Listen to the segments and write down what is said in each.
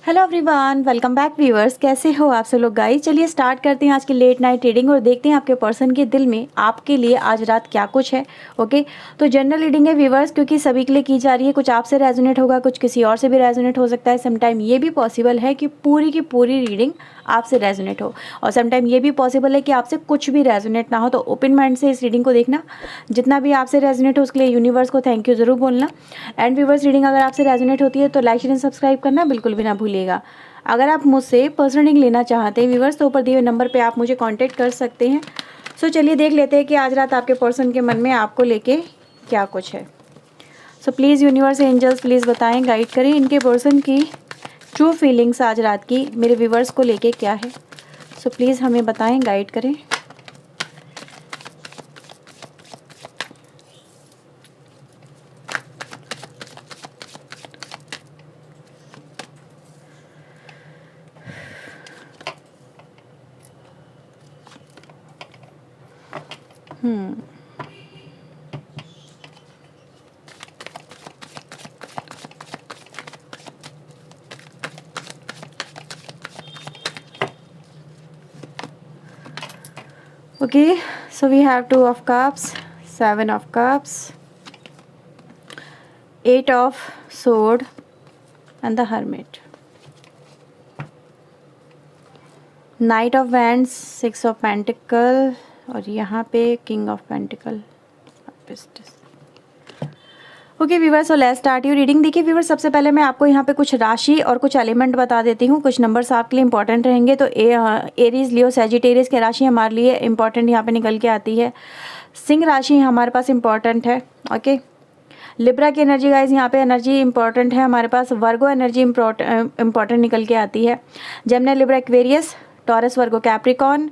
Hello everyone, welcome back viewers. कैसे हो आप सब लोग गाइस। चलिए स्टार्ट करते हैं आज की लेट नाइट रीडिंग और देखते हैं आपके पर्सन के दिल में आपके लिए आज रात क्या कुछ है। ओके, तो जनरल रीडिंग है व्यूअर्स, क्योंकि सभी के लिए की जा रही है। कुछ आपसे रेजोनेट होगा, कुछ किसी और से भी रेजोनेट हो सकता है। समटाइम ये भी पॉसिबल है कि पूरी की पूरी रीडिंग आपसे रेजोनेट हो, और समटाइम ये भी पॉसिबल है कि आपसे कुछ भी रेजोनेट ना हो। तो ओपन माइंड से इस रीडिंग को देखना। जितना भी आपसे रेजोनेट हो उसके लिए यूनिवर्स को थैंक यू ज़रूर बोलना। एंड व्यूअर्स, रीडिंग अगर आपसे रेजोनेट होती है तो लाइक शेयर एंड सब्सक्राइब करना बिल्कुल भी ना भूलिएगा। अगर आप मुझसे पर्सनल रीडिंग लेना चाहते हैं व्यूअर्स, तो ऊपर दिए हुए नंबर पे आप मुझे कांटेक्ट कर सकते हैं। सो चलिए देख लेते हैं कि आज रात आपके पर्सन के मन में आपको लेके क्या कुछ है। So please universe angels please बताएं, गाइड करें इनके पर्सन की ट्रू फीलिंग्स आज रात की मेरे व्यूअर्स को लेके क्या है। सो प्लीज़ हमें बताएं, गाइड करें। Okay, so we have 2 of cups, 7 of cups, 8 of sword and the hermit, knight of wands, 6 of pentacle और यहाँ पे king of pentacle। Okay viewers, so let's start you reading. देखिए viewers, सबसे पहले मैं आपको यहाँ पे कुछ राशि और कुछ एलिमेंट बता देती हूँ। कुछ नंबर्स आपके लिए इंपॉर्टेंट रहेंगे। तो एरीज, लियो, सैजिटेरियस की राशि हमारे लिए इंपॉर्टेंट यहाँ पे निकल के आती है। सिंह राशि हमारे पास इंपॉर्टेंट है। ओके, लिब्रा की एनर्जी गाइज यहाँ पे एनर्जी इंपॉर्टेंट है हमारे पास। वर्गो एनर्जी इंपॉर्टेंट निकल के आती है। जेमिनी, लिब्रा, एक्वेरियस, टॉरस, वर्गो, कैप्रिकॉन,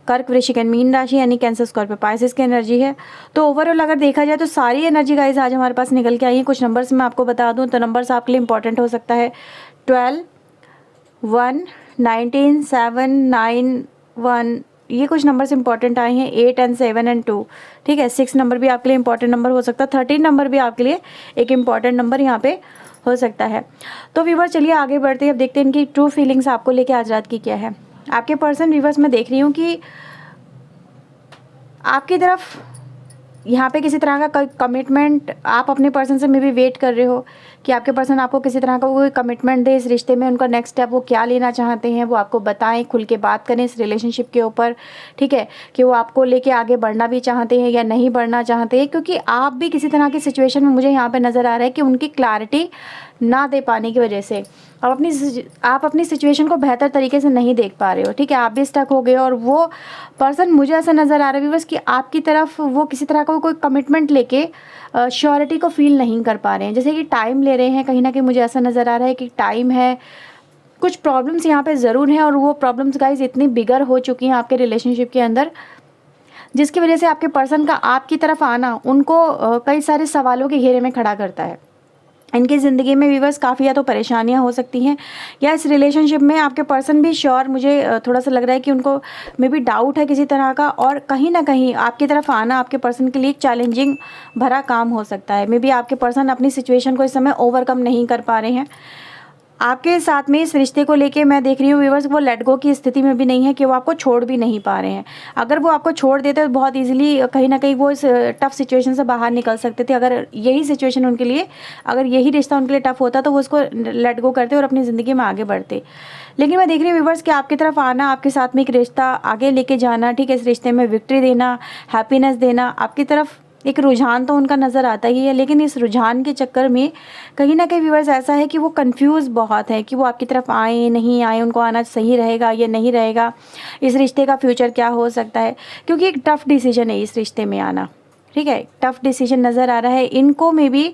कर्क, वृश्चिक एंड मीन राशि यानी कैंसर, स्कॉर्पियो, पाइसेस की एनर्जी है। तो ओवरऑल अगर देखा जाए तो सारी एनर्जी गाइज आज हमारे पास निकल के आई है। कुछ नंबर्स मैं आपको बता दूं तो नंबर्स आपके लिए इंपॉर्टेंट हो सकता है। 12, 1, 19, 7, 9, 1, ये कुछ नंबर्स इंपॉर्टेंट आए हैं। 8 एंड 7 एंड 2, ठीक है। 6 नंबर भी आपके लिए इंपॉर्टेंट नंबर हो सकता है। 13 नंबर भी आपके लिए एक इंपॉर्टेंट नंबर यहाँ पे हो सकता है। तो व्यूअर्स चलिए आगे बढ़ते हैं। अब देखते हैं इनकी ट्रू फीलिंग्स आपको लेके आज रात की क्या है। आपके पर्सन व्यूअर्स, मैं देख रही हूँ कि आपकी तरफ यहाँ पे किसी तरह का कमिटमेंट आप अपने पर्सन से मे भी वेट कर रहे हो कि आपके पर्सन आपको किसी तरह का कोई कमिटमेंट दे इस रिश्ते में। उनका नेक्स्ट स्टेप वो क्या लेना चाहते हैं वो आपको बताएं, खुल के बात करें इस रिलेशनशिप के ऊपर, ठीक है। कि वो आपको लेके आगे बढ़ना भी चाहते हैं या नहीं बढ़ना चाहते हैं, क्योंकि आप भी किसी तरह की सिचुएशन में मुझे यहाँ पे नज़र आ रहा है कि उनकी क्लैरिटी ना दे पाने की वजह से आप अपनी सिचुएशन को बेहतर तरीके से नहीं देख पा रहे हो, ठीक है। आप भी स्टक हो गए और वो पर्सन मुझे ऐसा नज़र आ रहा है बस कि आपकी तरफ वो किसी तरह का कोई कमिटमेंट लेके श्योरिटी को फील नहीं कर पा रहे हैं। जैसे कि टाइम ले रहे हैं, कहीं ना कहीं मुझे ऐसा नज़र आ रहा है कि टाइम है। कुछ प्रॉब्लम्स यहाँ पे ज़रूर हैं और वो प्रॉब्लम्स गाइज इतनी बिगर हो चुकी हैं आपके रिलेशनशिप के अंदर, जिसकी वजह से आपके पर्सन का आपकी तरफ आना उनको कई सारे सवालों के घेरे में खड़ा करता है। इनकी ज़िंदगी में व्यूअर्स काफ़ी या तो परेशानियां हो सकती हैं, या इस रिलेशनशिप में आपके पर्सन भी श्योर, मुझे थोड़ा सा लग रहा है कि उनको मे बी डाउट है किसी तरह का, और कहीं ना कहीं आपकी तरफ आना आपके पर्सन के लिए एक चैलेंजिंग भरा काम हो सकता है। मे बी आपके पर्सन अपनी सिचुएशन को इस समय ओवरकम नहीं कर पा रहे हैं। आपके साथ में इस रिश्ते को लेके मैं देख रही हूँ व्यूअर्स, वो लेट गो की स्थिति में भी नहीं है कि वो आपको छोड़ भी नहीं पा रहे हैं। अगर वो आपको छोड़ देते तो बहुत इजीली कहीं ना कहीं वो इस टफ सिचुएशन से बाहर निकल सकते थे। अगर यही सिचुएशन उनके लिए, अगर यही रिश्ता उनके लिए टफ होता तो वो उसको लेट गो करते और अपनी ज़िंदगी में आगे बढ़ते। लेकिन मैं देख रही हूँ व्यूअर्स कि आपकी तरफ आना, आपके साथ में एक रिश्ता आगे लेके जाना, ठीक है, इस रिश्ते में विक्ट्री देना, हैप्पीनेस देना, आपकी तरफ एक रुझान तो उनका नज़र आता ही है। लेकिन इस रुझान के चक्कर में कहीं ना कहीं व्यूअर्स ऐसा है कि वो कंफ्यूज बहुत है कि वो आपकी तरफ आए नहीं आए, उनको आना सही रहेगा या नहीं रहेगा, इस रिश्ते का फ्यूचर क्या हो सकता है, क्योंकि एक टफ़ डिसीजन है इस रिश्ते में आना, ठीक है। टफ़ डिसीजन नज़र आ रहा है इनको में भी।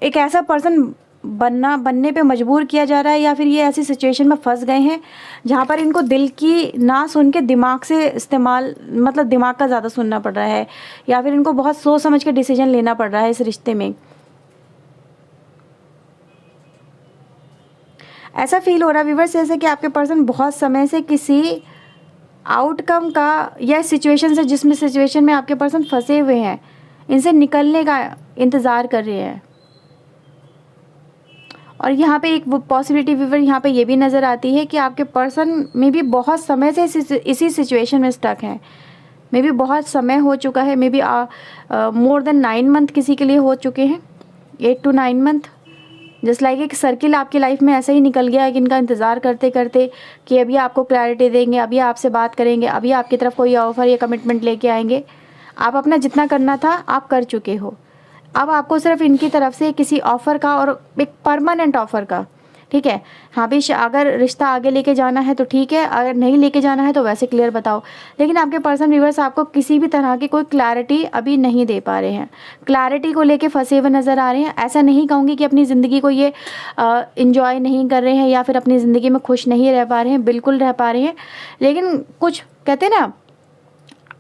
एक ऐसा पर्सन बनने पे मजबूर किया जा रहा है, या फिर ये ऐसी सिचुएशन में फंस गए हैं जहाँ पर इनको दिल की ना सुन के दिमाग से इस्तेमाल, मतलब दिमाग का ज़्यादा सुनना पड़ रहा है, या फिर इनको बहुत सोच समझ के डिसीजन लेना पड़ रहा है इस रिश्ते में। ऐसा फील हो रहा है व्यूअर्स जैसे कि आपके पर्सन बहुत समय से किसी आउटकम का या सिचुएशन से, जिसमें सिचुएशन में आपके पर्सन फंसे हुए हैं, इनसे निकलने का इंतज़ार कर रहे हैं। और यहाँ पे एक पॉसिबिलिटी व्यूवर यहाँ पे ये भी नज़र आती है कि आपके पर्सन में भी बहुत समय से इसी सिचुएशन में स्टक हैं। मे बी बहुत समय हो चुका है, may be more than 9 month किसी के लिए हो चुके हैं, 8 to 9 मंथ। जस्ट लाइक एक सर्किल आपकी लाइफ में ऐसे ही निकल गया है कि इनका इंतज़ार करते करते कि अभी आपको क्लैरिटी देंगे, अभी आपसे बात करेंगे, अभी आपकी तरफ कोई ऑफ़र या कमिटमेंट लेके आएंगे। आप अपना जितना करना था आप कर चुके हो। अब आपको सिर्फ इनकी तरफ से किसी ऑफ़र का और एक परमानेंट ऑफ़र का, ठीक है, हाँ भी अगर रिश्ता आगे लेके जाना है तो ठीक है, अगर नहीं लेके जाना है तो वैसे क्लियर बताओ। लेकिन आपके पर्सन व्यूअर्स आपको किसी भी तरह की कोई क्लैरिटी अभी नहीं दे पा रहे हैं, क्लैरिटी को लेके फंसे हुए नज़र आ रहे हैं। ऐसा नहीं कहूँगी कि अपनी ज़िंदगी को ये इंजॉय नहीं कर रहे हैं या फिर अपनी ज़िंदगी में खुश नहीं रह पा रहे हैं, बिल्कुल रह पा रहे हैं। लेकिन कुछ कहते हैं ना,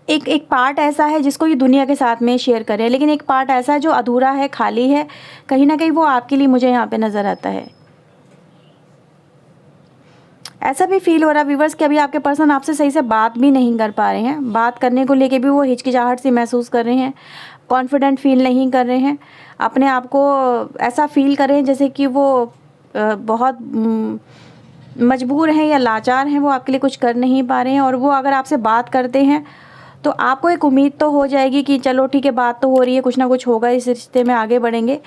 एक पार्ट ऐसा है जिसको ये दुनिया के साथ में शेयर कर रहे हैं, लेकिन एक पार्ट ऐसा है जो अधूरा है, खाली है, कहीं ना कहीं वो आपके लिए मुझे यहाँ पे नज़र आता है। ऐसा भी फील हो रहा है व्यूवर्स कि अभी आपके पर्सन आपसे सही से बात भी नहीं कर पा रहे हैं, बात करने को लेके भी वो हिचकिचाहट सी महसूस कर रहे हैं, कॉन्फिडेंट फील नहीं कर रहे हैं, अपने आप को ऐसा फील कर रहे हैं जैसे कि वो बहुत मजबूर हैं या लाचार हैं, वो आपके लिए कुछ कर नहीं पा रहे हैं। और वो अगर आपसे बात करते हैं तो आपको एक उम्मीद तो हो जाएगी कि चलो ठीक है, बात तो हो रही है, कुछ ना कुछ होगा, इस रिश्ते में आगे बढ़ेंगे।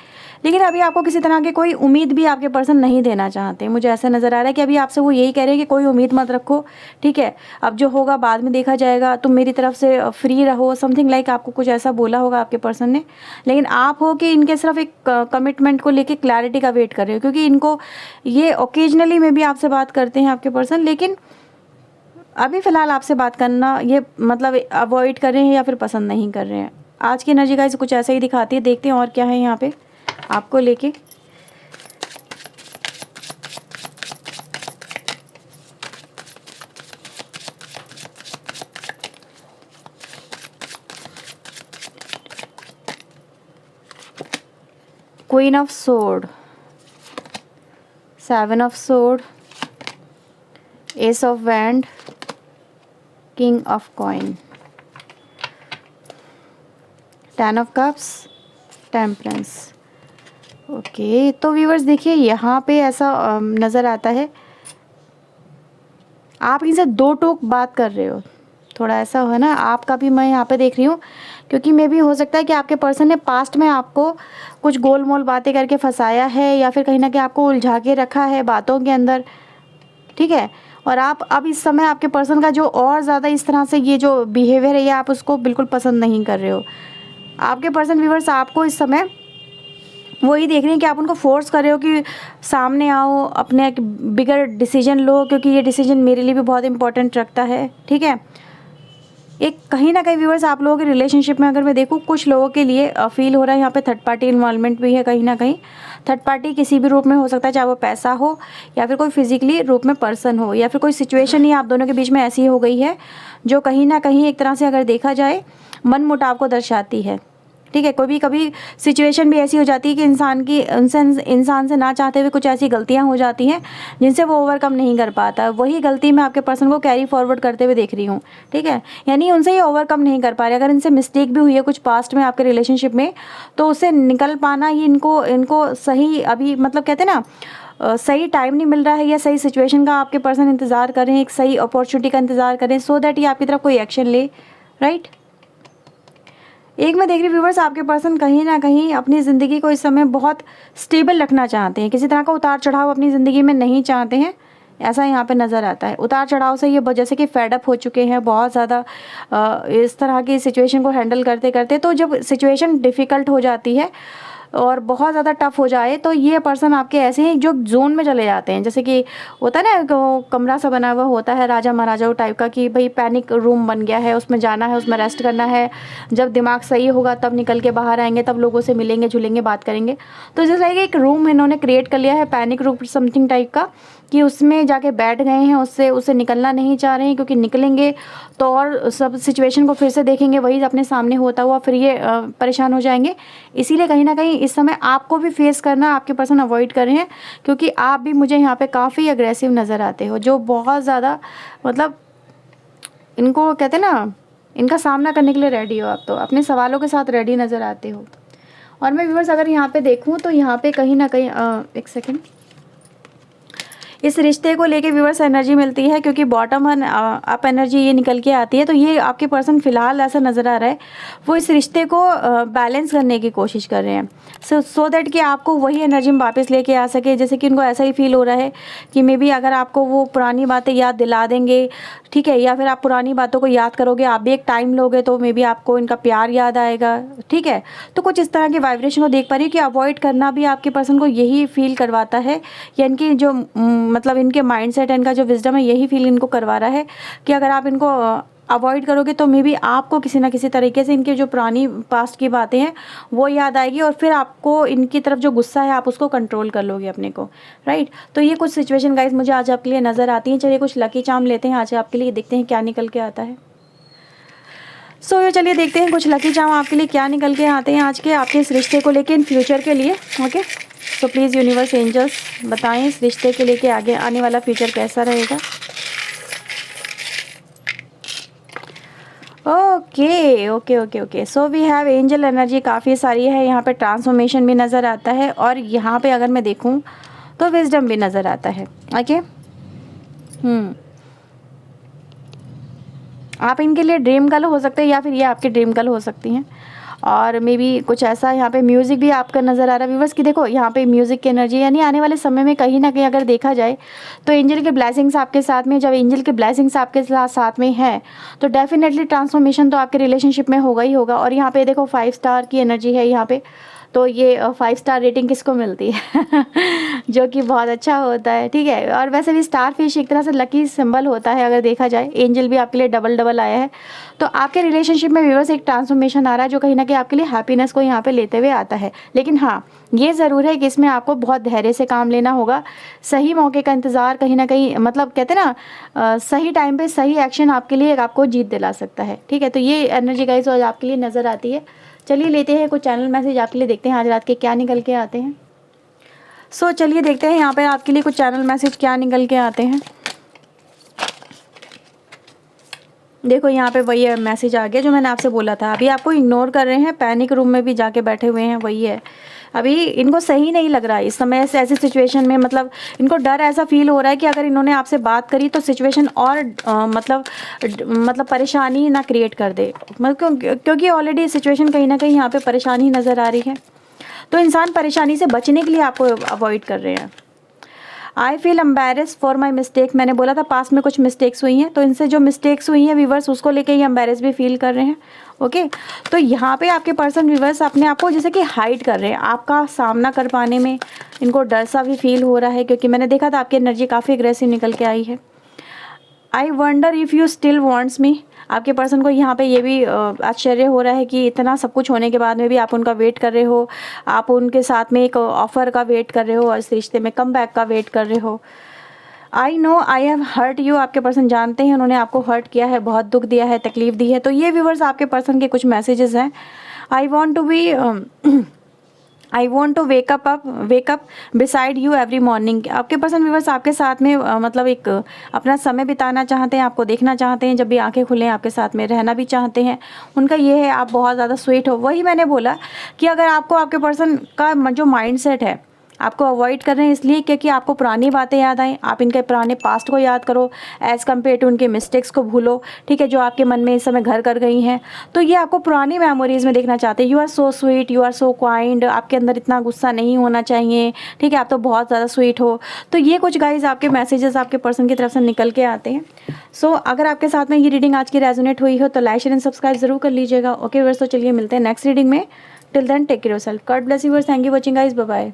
लेकिन अभी आपको किसी तरह की कोई उम्मीद भी आपके पर्सन नहीं देना चाहते। मुझे ऐसा नज़र आ रहा है कि अभी आपसे वो यही कह रहे हैं कि कोई उम्मीद मत रखो, ठीक है, अब जो होगा बाद में देखा जाएगा, तुम मेरी तरफ से फ्री रहो, समथिंग लाइक आपको कुछ ऐसा बोला होगा आपके पर्सन ने। लेकिन आप हो कि इनके सिर्फ एक कमिटमेंट को लेके क्लैरिटी का वेट कर रहे हो, क्योंकि इनको ये ओकेजनली में भी आपसे बात करते हैं आपके पर्सन, लेकिन अभी फ़िलहाल आपसे बात करना ये मतलब अवॉइड कर रहे हैं या फिर पसंद नहीं कर रहे हैं। आज की एनर्जी गाइस कुछ ऐसा ही दिखाती है। देखते हैं और क्या है यहाँ पे आपको लेके। Queen of sword, 7 of sword, S of wand, king of coin, 10 of cups, temperance. Okay, तो व्यूवर्स देखिए यहाँ पे ऐसा नज़र आता है आप इनसे दो टोक बात कर रहे हो, थोड़ा ऐसा है ना आपका भी, मैं यहाँ पे देख रही हूँ, क्योंकि मे भी हो सकता है कि आपके पर्सन ने पास्ट में आपको कुछ गोल मोल बातें करके फंसाया है या फिर कहीं ना कहीं आपको उलझा के रखा है बातों के अंदर, ठीक है। और आप अब इस समय आपके पर्सन का जो और ज़्यादा इस तरह से ये जो बिहेवियर है ये आप उसको बिल्कुल पसंद नहीं कर रहे हो। आपके पर्सन व्यूवर्स आपको इस समय वही देख रहे हैं कि आप उनको फोर्स कर रहे हो कि सामने आओ, अपने एक बिगर डिसीजन लो, क्योंकि ये डिसीजन मेरे लिए भी बहुत इंपॉर्टेंट रखता है, ठीक है। एक कहीं ना कहीं व्यूवर्स आप लोगों के रिलेशनशिप में अगर मैं देखूँ, कुछ लोगों के लिए फील हो रहा है यहाँ पे थर्ड पार्टी इन्वॉल्वमेंट भी है। कहीं ना कहीं थर्ड पार्टी किसी भी रूप में हो सकता है, चाहे वो पैसा हो या फिर कोई फिजिकली रूप में पर्सन हो, या फिर कोई सिचुएशन ही आप दोनों के बीच में ऐसी हो गई है जो कहीं ना कहीं एक तरह से अगर देखा जाए मन मुटाव को दर्शाती है, ठीक है। कभी कभी सिचुएशन भी ऐसी हो जाती है कि इंसान से ना चाहते हुए कुछ ऐसी गलतियां हो जाती हैं जिनसे वो ओवरकम नहीं कर पाता। वही गलती मैं आपके पर्सन को कैरी फॉरवर्ड करते हुए देख रही हूँ, ठीक है। यानी उनसे ये ओवरकम नहीं कर पा रहे। अगर इनसे मिस्टेक भी हुई है कुछ पास्ट में आपके रिलेशनशिप में, तो उससे निकल पाना ये इनको सही अभी मतलब कहते हैं ना सही टाइम नहीं मिल रहा है, या सही सिचुएशन का आपके पर्सन इंतज़ार कर रहे हैं, एक सही अपॉर्चुनिटी का इंतज़ार कर रहे हैं, सो दैट ये आपकी तरफ कोई एक्शन ले, राइट। एक मैं देख रही व्यूवर्स आपके पर्सन कहीं ना कहीं अपनी ज़िंदगी को इस समय बहुत स्टेबल रखना चाहते हैं, किसी तरह का उतार चढ़ाव अपनी ज़िंदगी में नहीं चाहते हैं, ऐसा यहाँ पे नज़र आता है। उतार चढ़ाव से ये जैसे कि फेडअप हो चुके हैं बहुत ज़्यादा इस तरह की सिचुएशन को हैंडल करते करते। तो जब सिचुएशन डिफ़िकल्ट हो जाती है और बहुत ज़्यादा टफ हो जाए, तो ये पर्सन आपके ऐसे हैं जो जोन में चले जाते हैं। जैसे कि होता है ना कमरा सा बना हुआ होता है राजा महाराजाओं टाइप का, कि भाई पैनिक रूम बन गया है, उसमें जाना है, उसमें रेस्ट करना है, जब दिमाग सही होगा तब निकल के बाहर आएंगे, तब लोगों से मिलेंगे जुलेंगे बात करेंगे। तो जैसे एक रूम इन्होंने क्रिएट कर लिया है पैनिक रूम समथिंग टाइप का, कि उसमें जाके बैठ गए हैं, उससे निकलना नहीं चाह रहे हैं, क्योंकि निकलेंगे तो और सब सिचुएशन को फिर से देखेंगे वही अपने सामने होता हुआ, फिर ये परेशान हो जाएंगे। इसीलिए कहीं ना कहीं इस समय आपको भी फेस करना आपके पर्सन अवॉइड कर रहे हैं, क्योंकि आप भी मुझे यहाँ पे काफ़ी अग्रेसिव नज़र आते हो, जो बहुत ज़्यादा मतलब इनको कहते हैं ना इनका सामना करने के लिए रेडी हो, आप तो अपने सवालों के साथ रेडी नज़र आते हो। और मैं व्यूअर्स अगर यहाँ पे देखूँ तो यहाँ पे कहीं ना कहीं एक सेकेंड, इस रिश्ते को लेके व्यूअर्स एनर्जी मिलती है, क्योंकि बॉटम एंड अप एनर्जी ये निकल के आती है। तो ये आपके पर्सन फिलहाल ऐसा नज़र आ रहा है वो इस रिश्ते को बैलेंस करने की कोशिश कर रहे हैं, सो दैट कि आपको वही एनर्जी में वापस लेके आ सके। जैसे कि उनको ऐसा ही फील हो रहा है कि मे बी अगर आपको वो पुरानी बातें याद दिला देंगे, ठीक है, या फिर आप पुरानी बातों को याद करोगे, आप भी एक टाइम लोगे, तो मे बी आपको इनका प्यार याद आएगा, ठीक है। तो कुछ इस तरह की वाइब्रेशन को देख पा रही है कि अवॉइड करना भी आपके पर्सन को यही फील करवाता है, या इनकी जो मतलब इनके माइंडसेट है, इनका जो विजडम है, यही फील इनको करवा रहा है कि अगर आप इनको अवॉइड करोगे तो मे बी आपको किसी ना किसी तरीके से इनके जो पुरानी पास्ट की बातें हैं वो याद आएगी, और फिर आपको इनकी तरफ जो गुस्सा है आप उसको कंट्रोल कर लोगे अपने को, राइट। तो ये कुछ सिचुएशन गाइस मुझे आज आपके लिए नज़र आती हैं। चलिए कुछ लकी चार्म लेते हैं आज आपके लिए, देखते हैं क्या निकल के आता है। सो चलिए देखते हैं कुछ लकी चार्म आपके लिए क्या निकल के आते हैं आज के आपके इस रिश्ते को लेके इन फ्यूचर के लिए। Okay, so please universe angels बताएं इस रिश्ते के लेके आगे आने वाला फ्यूचर कैसा रहेगा। Okay okay okay okay, so we have angel energy काफ़ी सारी है यहाँ पे, ट्रांसफॉर्मेशन भी नज़र आता है, और यहाँ पे अगर मैं देखूँ तो विजडम भी नज़र आता है। ओके, आप इनके लिए ड्रीम गर्ल हो सकते हैं, या फिर ये आपके ड्रीम गर्ल हो सकती हैं। और मे बी कुछ ऐसा यहाँ पे म्यूज़िक भी आपका नज़र आ रहा है व्यूअर्स की, देखो यहाँ पे म्यूज़िक की एनर्जी, यानी आने वाले समय में कहीं ना कहीं अगर देखा जाए तो एंजल के ब्लेसिंग्स आपके साथ में, जब एंजल के ब्लेसिंग्स आपके साथ में है तो डेफिनेटली ट्रांसफॉर्मेशन तो आपके रिलेशनशिप में होगा ही होगा। और यहाँ पे देखो 5 स्टार की एनर्जी है यहाँ पे, तो ये 5 स्टार रेटिंग किसको मिलती है जो कि बहुत अच्छा होता है, ठीक है। और वैसे भी स्टार फिश एक तरह से लकी सिंबल होता है अगर देखा जाए, एंजल भी आपके लिए डबल आया है। तो आपके रिलेशनशिप में व्यूअर्स एक ट्रांसफॉर्मेशन आ रहा है जो कहीं ना कहीं आपके लिए हैप्पीनेस को यहाँ पे लेते हुए आता है। लेकिन हाँ, ये ज़रूर है कि इसमें आपको बहुत धैर्य से काम लेना होगा, सही मौके का इंतज़ार, कहीं ना कहीं मतलब कहते हैं ना सही टाइम पे सही एक्शन आपके लिए आपको जीत दिला सकता है, ठीक है। तो ये एनर्जी गाइस आज आपके लिए नज़र आती है। चलिए लेते हैं कुछ चैनल मैसेज आपके लिए, देखते हैं आज रात के क्या निकल के आते हैं। सो चलिए देखते हैं यहाँ पे आपके लिए कुछ चैनल मैसेज क्या निकल के आते हैं। देखो यहाँ पे वही है मैसेज आ गया जो मैंने आपसे बोला था, अभी आपको इग्नोर कर रहे हैं, पैनिक रूम में भी जाके बैठे हुए हैं, वही है। अभी इनको सही नहीं लग रहा है इस समय ऐसी सिचुएशन में, मतलब इनको डर ऐसा फील हो रहा है कि अगर इन्होंने आपसे बात करी तो सिचुएशन और मतलब परेशानी ना क्रिएट कर दे, मतलब क्योंकि ऑलरेडी सिचुएशन कहीं ना कहीं यहाँ पे परेशानी नज़र आ रही है। तो इंसान परेशानी से बचने के लिए आपको अवॉइड कर रहे हैं। I feel embarrass for my mistake, मैंने बोला था पास में कुछ मिस्टेक्स हुई हैं, तो इनसे जो मिस्टेक्स हुई हैं व्यूवर्स उसको लेके ये एम्बेरस भी फील कर रहे हैं। ओके, तो यहाँ पे आपके पर्सन व्यूवर्स अपने आप को जैसे कि हाइड कर रहे हैं, आपका सामना कर पाने में इनको डर सा भी फील हो रहा है, क्योंकि मैंने देखा था आपकी एनर्जी काफ़ी अग्रेसिव निकल के आई है। I wonder if you still wants me, आपके पर्सन को यहाँ पे ये भी आश्चर्य हो रहा है कि इतना सब कुछ होने के बाद में भी आप उनका वेट कर रहे हो, आप उनके साथ में एक ऑफ़र का वेट कर रहे हो और इस रिश्ते में कम बैक का वेट कर रहे हो। I know I have hurt you, आपके पर्सन जानते हैं उन्होंने आपको हर्ट किया है, बहुत दुख दिया है, तकलीफ़ दी है। तो ये व्यूवर्स आपके पर्सन के कुछ मैसेजेस हैं। I want to wake up beside you every morning, आपके पर्सन व्यूवर्स आपके साथ में मतलब एक अपना समय बिताना चाहते हैं, आपको देखना चाहते हैं, जब भी आंखें खुलें आपके साथ में रहना भी चाहते हैं। उनका ये है आप बहुत ज़्यादा स्वीट हो, वही मैंने बोला कि अगर आपको आपके पर्सन का जो माइंड सेट है आपको अवॉइड कर रहे हैं इसलिए क्योंकि आपको पुरानी बातें याद आएँ, आप इनके पुराने पास्ट को याद करो एज़ कम्पेयर टू उनके मिस्टेक्स को भूलो, ठीक है, जो आपके मन में इस समय घर कर गई हैं। तो ये आपको पुरानी मेमोरीज़ में देखना चाहते हैं। You are so sweet, you are so kind, आपके अंदर इतना गुस्सा नहीं होना चाहिए, ठीक है, आप तो बहुत ज़्यादा स्वीट हो। तो ये कुछ गाइज आपके मैसेजेस आपके पर्सन की तरफ से निकल के आते हैं। सो अगर आपके साथ में ये रीडिंग आज की रेजोनेट हुई हो तो लाइक शेयर एंड सब्सक्राइब जरूर कर लीजिएगा। ओके व्यूअर्स, तो चलिए मिलते हैं नेक्स्ट रीडिंग में। Till then take care yourself, God bless you, thank you watching guys, bye bye.